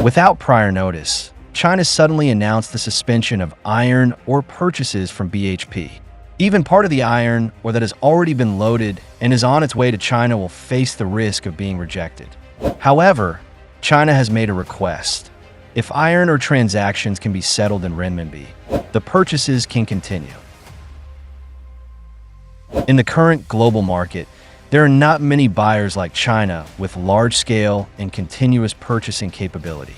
Without prior notice, China suddenly announced the suspension of iron ore purchases from BHP. Even part of the iron ore that has already been loaded and is on its way to China will face the risk of being rejected. However, China has made a request. If iron ore transactions can be settled in renminbi, the purchases can continue. In the current global market, there are not many buyers like China with large-scale and continuous purchasing capability.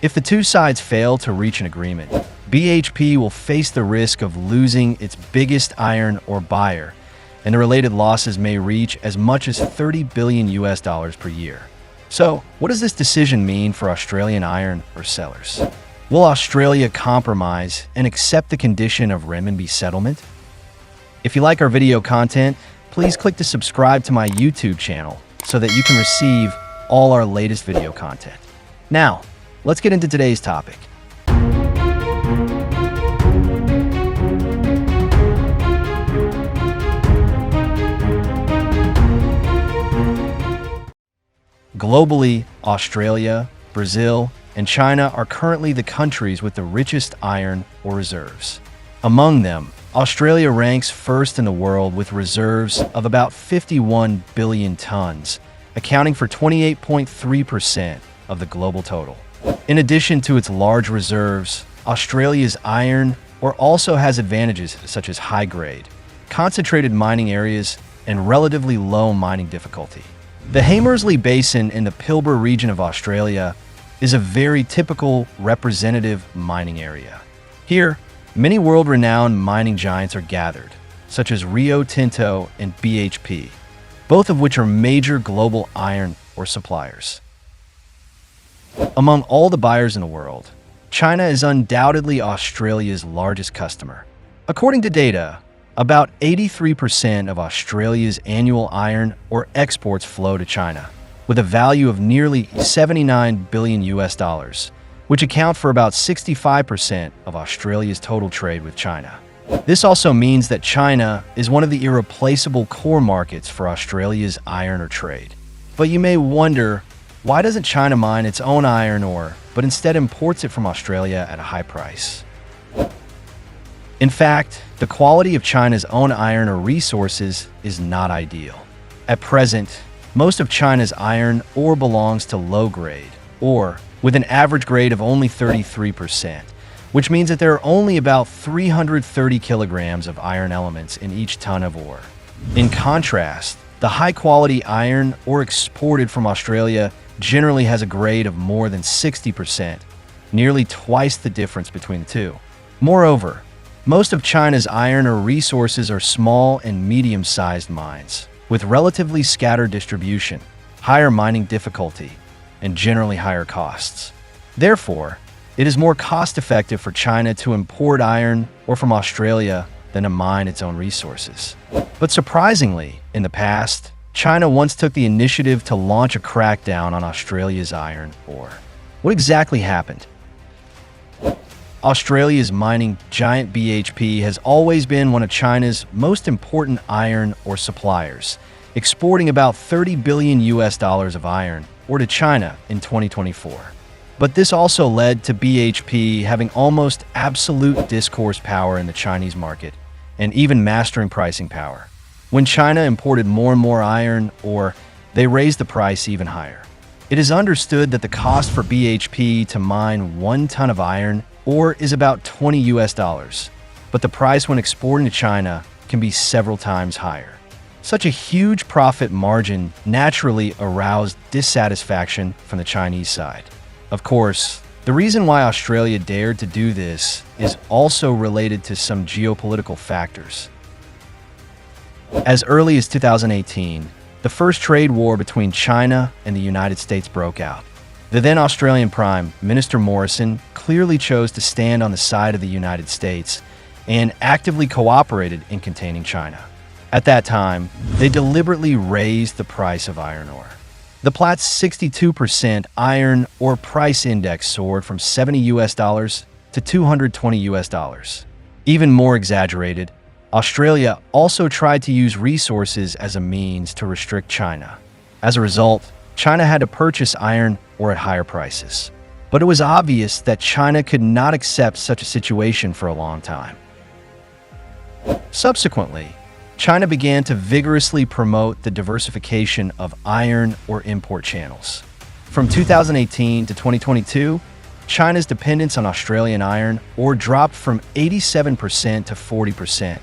If the two sides fail to reach an agreement, BHP will face the risk of losing its biggest iron ore buyer, and the related losses may reach as much as $30 billion per year. So, what does this decision mean for Australian iron ore sellers? Will Australia compromise and accept the condition of renminbi settlement? If you like our video content, please click to subscribe to my YouTube channel so that you can receive all our latest video content. Now, let's get into today's topic. Globally, Australia, Brazil, and China are currently the countries with the richest iron ore reserves. Among them, Australia ranks first in the world with reserves of about 51 billion tons, accounting for 28.3% of the global total. In addition to its large reserves, Australia's iron ore also has advantages such as high grade, concentrated mining areas, and relatively low mining difficulty. The Hamersley Basin in the Pilbara region of Australia is a very typical representative mining area. Here, many world-renowned mining giants are gathered, such as Rio Tinto and BHP, both of which are major global iron ore suppliers. Among all the buyers in the world, China is undoubtedly Australia's largest customer. According to data, about 83% of Australia's annual iron ore exports flow to China, with a value of nearly $79 billion, which account for about 65% of Australia's total trade with China. This also means that China is one of the irreplaceable core markets for Australia's iron ore trade. But you may wonder, why doesn't China mine its own iron ore, but instead imports it from Australia at a high price? In fact, the quality of China's own iron ore resources is not ideal. At present, most of China's iron ore belongs to low-grade ore, with an average grade of only 33%, which means that there are only about 330 kilograms of iron elements in each ton of ore. In contrast, the high-quality iron ore exported from Australia generally has a grade of more than 60%, nearly twice the difference between the two. Moreover, most of China's iron ore resources are small and medium-sized mines, with relatively scattered distribution, higher mining difficulty, and generally higher costs. Therefore, it is more cost-effective for China to import iron ore from Australia than to mine its own resources. But surprisingly, in the past, China once took the initiative to launch a crackdown on Australia's iron ore. What exactly happened? Australia's mining giant BHP has always been one of China's most important iron ore suppliers, exporting about $30 billion of iron ore to China in 2024. But this also led to BHP having almost absolute discourse power in the Chinese market, and even mastering pricing power. When China imported more and more iron ore, they raised the price even higher. It is understood that the cost for BHP to mine 1 ton of iron ore is about $20, but the price when exporting to China can be several times higher. Such a huge profit margin naturally aroused dissatisfaction from the Chinese side. Of course, the reason why Australia dared to do this is also related to some geopolitical factors. As early as 2018, the first trade war between China and the United States broke out. The then Australian Prime Minister Morrison clearly chose to stand on the side of the United States and actively cooperated in containing China. At that time, they deliberately raised the price of iron ore. The Platts 62% iron ore price index soared from $70 to $220. Even more exaggerated, Australia also tried to use resources as a means to restrict China. As a result, China had to purchase iron ore at higher prices. But it was obvious that China could not accept such a situation for a long time. Subsequently, China began to vigorously promote the diversification of iron ore import channels. From 2018 to 2022, China's dependence on Australian iron ore dropped from 87% to 40%,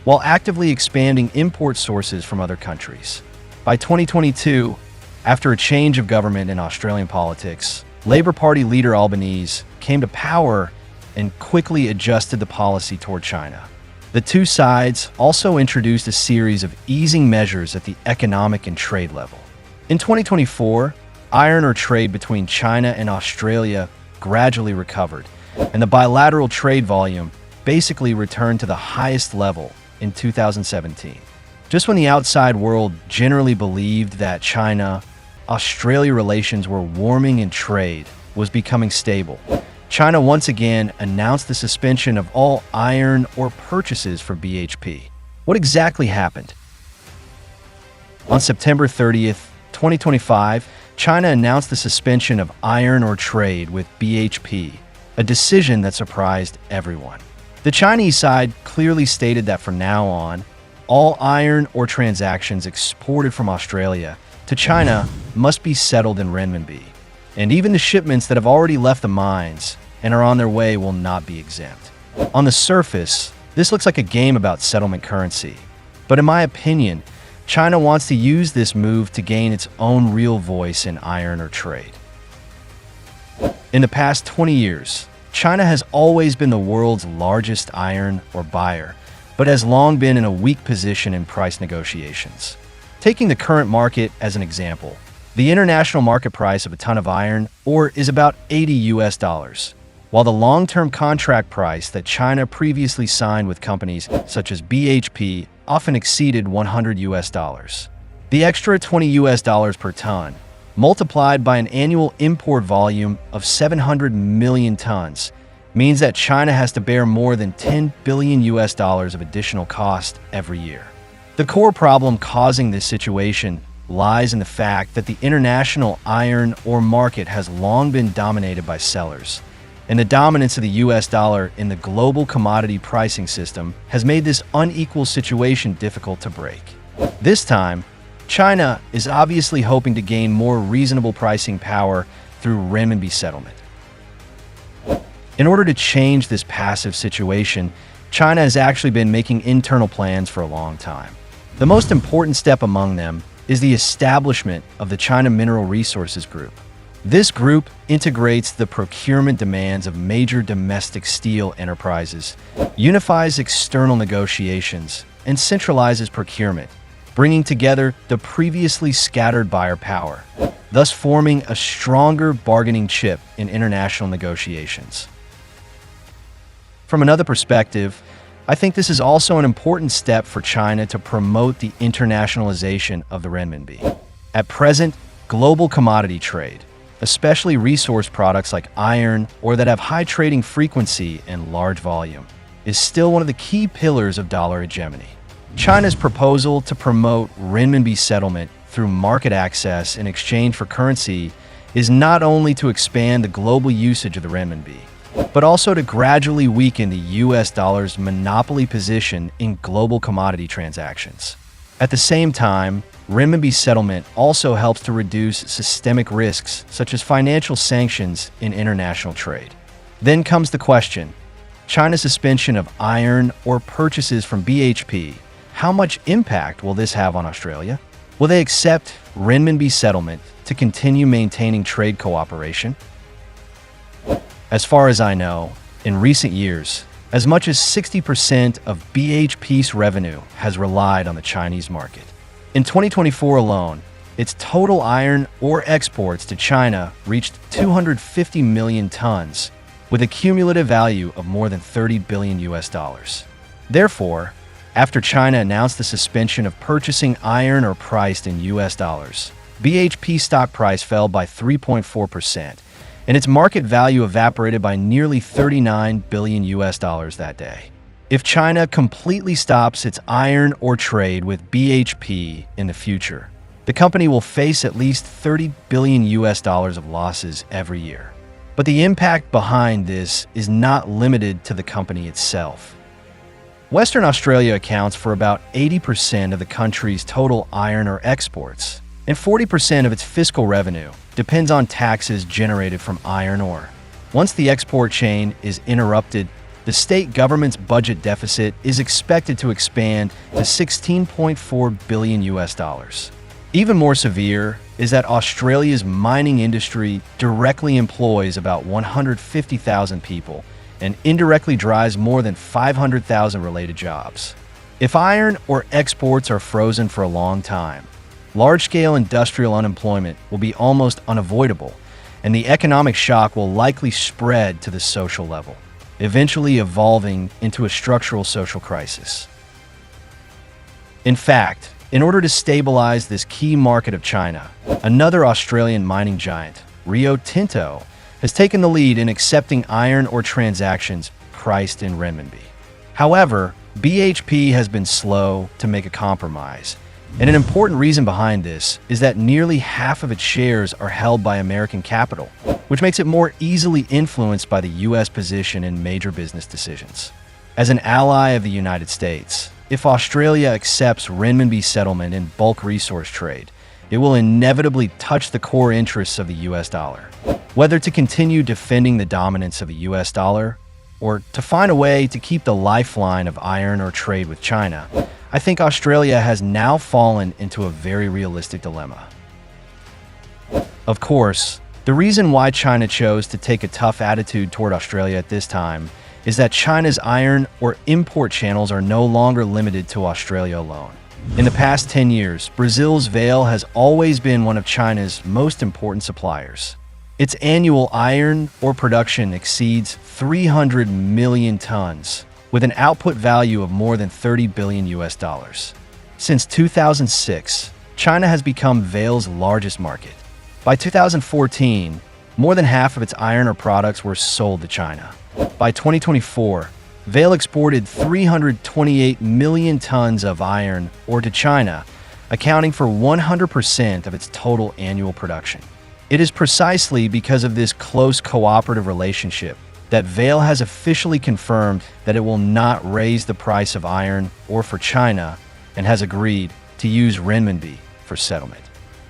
while actively expanding import sources from other countries. By 2022, after a change of government in Australian politics, Labour Party leader Albanese came to power and quickly adjusted the policy toward China. The two sides also introduced a series of easing measures at the economic and trade level. In 2024, iron ore trade between China and Australia gradually recovered, and the bilateral trade volume basically returned to the highest level in 2017. Just when the outside world generally believed that China-Australia relations were warming and trade was becoming stable, China once again announced the suspension of all iron ore purchases for BHP. What exactly happened? On September 30th, 2025, China announced the suspension of iron ore trade with BHP, a decision that surprised everyone. The Chinese side clearly stated that from now on, all iron ore transactions exported from Australia to China must be settled in Renminbi, and even the shipments that have already left the mines and are on their way will not be exempt. On the surface, this looks like a game about settlement currency, but in my opinion, China wants to use this move to gain its own real voice in iron ore trade. In the past 20 years, China has always been the world's largest iron ore buyer, but has long been in a weak position in price negotiations. Taking the current market as an example, the international market price of a ton of iron ore is about $80, while the long-term contract price that China previously signed with companies such as BHP often exceeded $100. The extra $20 per ton, multiplied by an annual import volume of 700 million tons, means that China has to bear more than $10 billion of additional cost every year. The core problem causing this situation lies in the fact that the international iron ore market has long been dominated by sellers, and the dominance of the US dollar in the global commodity pricing system has made this unequal situation difficult to break. This time, China is obviously hoping to gain more reasonable pricing power through renminbi settlement. In order to change this passive situation, China has actually been making internal plans for a long time. The most important step among them is the establishment of the China Mineral Resources Group. This group integrates the procurement demands of major domestic steel enterprises, unifies external negotiations, and centralizes procurement, bringing together the previously scattered buyer power, thus forming a stronger bargaining chip in international negotiations. From another perspective, I think this is also an important step for China to promote the internationalization of the renminbi. At present, global commodity trade, especially resource products like iron ore that have high trading frequency and large volume, is still one of the key pillars of dollar hegemony. China's proposal to promote renminbi settlement through market access in exchange for currency is not only to expand the global usage of the renminbi, but also to gradually weaken the US dollar's monopoly position in global commodity transactions. At the same time, renminbi settlement also helps to reduce systemic risks such as financial sanctions in international trade. Then comes the question, China's suspension of iron ore purchases from BHP. How much impact will this have on Australia? Will they accept renminbi settlement to continue maintaining trade cooperation? As far as I know, in recent years, as much as 60% of BHP's revenue has relied on the Chinese market. In 2024 alone, its total iron ore exports to China reached 250 million tons, with a cumulative value of more than $30 billion. Therefore, after China announced the suspension of purchasing iron ore priced in US dollars, BHP stock price fell by 3.4%, and its market value evaporated by nearly $39 billion that day. If China completely stops its iron ore trade with BHP in the future, the company will face at least $30 billion of losses every year. But the impact behind this is not limited to the company itself. Western Australia accounts for about 80% of the country's total iron ore exports, and 40% of its fiscal revenue depends on taxes generated from iron ore. Once the export chain is interrupted, the state government's budget deficit is expected to expand to $16.4 billion. Even more severe is that Australia's mining industry directly employs about 150,000 people and indirectly drives more than 500,000 related jobs. If iron ore exports are frozen for a long time, large-scale industrial unemployment will be almost unavoidable, and the economic shock will likely spread to the social level, eventually evolving into a structural social crisis. In fact, in order to stabilize this key market of China, another Australian mining giant, Rio Tinto, has taken the lead in accepting iron ore transactions priced in Renminbi. However, BHP has been slow to make a compromise, and an important reason behind this is that nearly half of its shares are held by American capital, which makes it more easily influenced by the U.S. position in major business decisions. As an ally of the United States, if Australia accepts renminbi settlement in bulk resource trade, it will inevitably touch the core interests of the U.S. dollar. Whether to continue defending the dominance of the U.S. dollar or to find a way to keep the lifeline of iron ore trade with China, I think Australia has now fallen into a very realistic dilemma. Of course, the reason why China chose to take a tough attitude toward Australia at this time is that China's iron ore import channels are no longer limited to Australia alone. In the past 10 years, Brazil's Vale has always been one of China's most important suppliers. Its annual iron ore production exceeds 300 million tons, with an output value of more than $30 billion. Since 2006, China has become Vale's largest market. By 2014, more than half of its iron ore products were sold to China. By 2024, Vale exported 328 million tons of iron ore to China, accounting for 100% of its total annual production. It is precisely because of this close cooperative relationship that Vale has officially confirmed that it will not raise the price of iron ore for China and has agreed to use renminbi for settlement.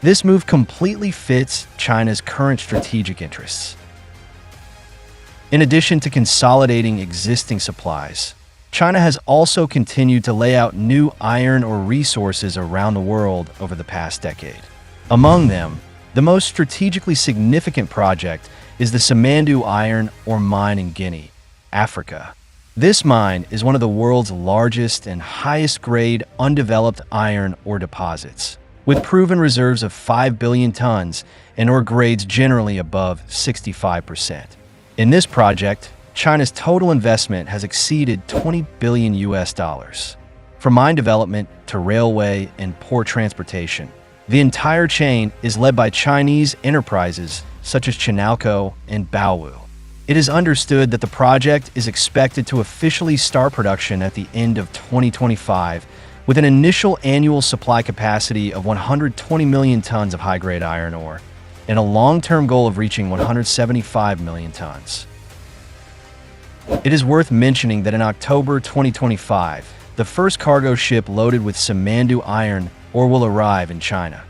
This move completely fits China's current strategic interests. In addition to consolidating existing supplies, China has also continued to lay out new iron ore resources around the world over the past decade. Among them, the most strategically significant project is the Simandou iron ore mine in Guinea, Africa. This mine is one of the world's largest and highest-grade undeveloped iron ore deposits, with proven reserves of 5 billion tons and ore grades generally above 65%. In this project, China's total investment has exceeded $20 billion. From mine development to railway and port transportation, the entire chain is led by Chinese enterprises such as Chinalco and Baowu. It is understood that the project is expected to officially start production at the end of 2025, with an initial annual supply capacity of 120 million tons of high-grade iron ore and a long-term goal of reaching 175 million tons. It is worth mentioning that in October 2025, the first cargo ship loaded with Simandou iron ore will arrive in China,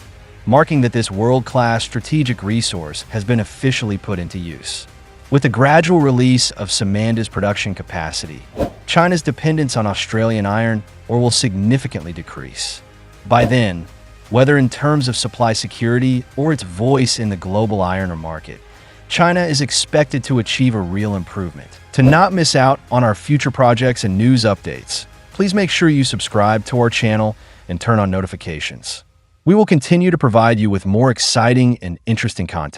marking that this world-class strategic resource has been officially put into use. With the gradual release of Simandou's production capacity, China's dependence on Australian iron ore will significantly decrease. By then, whether in terms of supply security or its voice in the global iron ore market, China is expected to achieve a real improvement. To not miss out on our future projects and news updates, please make sure you subscribe to our channel and turn on notifications. We will continue to provide you with more exciting and interesting content.